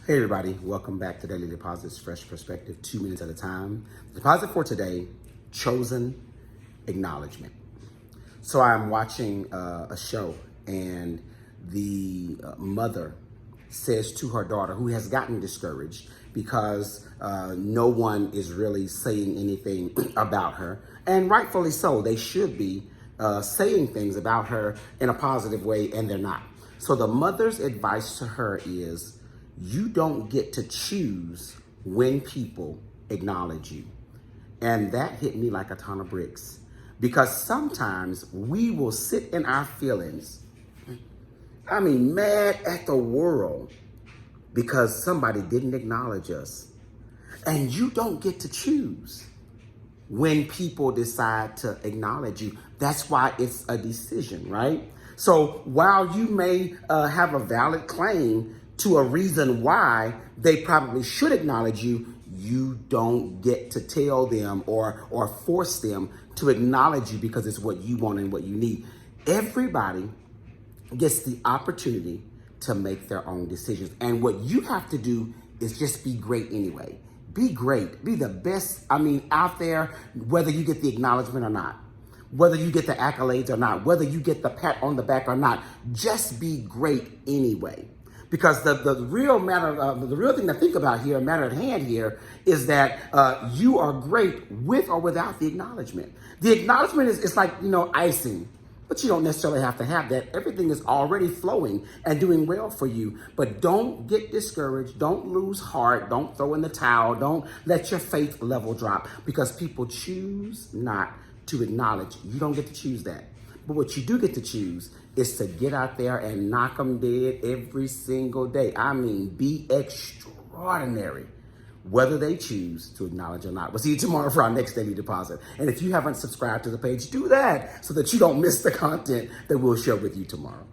Hey everybody, welcome back to Daily Deposits, Fresh Perspective, 2 minutes at a time. The deposit for today, chosen acknowledgement. So I'm watching a show and the mother says to her daughter, who has gotten discouraged because no one is really saying anything about her, and rightfully so, they should be saying things about her in a positive way, and they're not. So the mother's advice to her is, you don't get to choose when people acknowledge you. And that hit me like a ton of bricks, because sometimes we will sit in our feelings, mad at the world because somebody didn't acknowledge us. And you don't get to choose when people decide to acknowledge you. That's why it's a decision, right? So while you may have a valid claim to a reason why they probably should acknowledge you, you don't get to tell them or force them to acknowledge you because it's what you want and what you need. Everybody gets the opportunity to make their own decisions. And what you have to do is just be great anyway. Be great. Be the best, out there, whether you get the acknowledgement or not, whether you get the accolades or not, whether you get the pat on the back or not. Just be great anyway. Because the real thing to think about here, matter at hand here, is that you are great with or without the acknowledgement. The acknowledgement is like, icing. But you don't necessarily have to have that. Everything is already flowing and doing well for you. But don't get discouraged. Don't lose heart. Don't throw in the towel. Don't let your faith level drop, because people choose not to acknowledge. You don't get to choose that. But what you do get to choose is to get out there and knock them dead every single day. Be extraordinary, whether they choose to acknowledge or not. We'll see you tomorrow for our next daily deposit. And if you haven't subscribed to the page, do that so that you don't miss the content that we'll share with you tomorrow.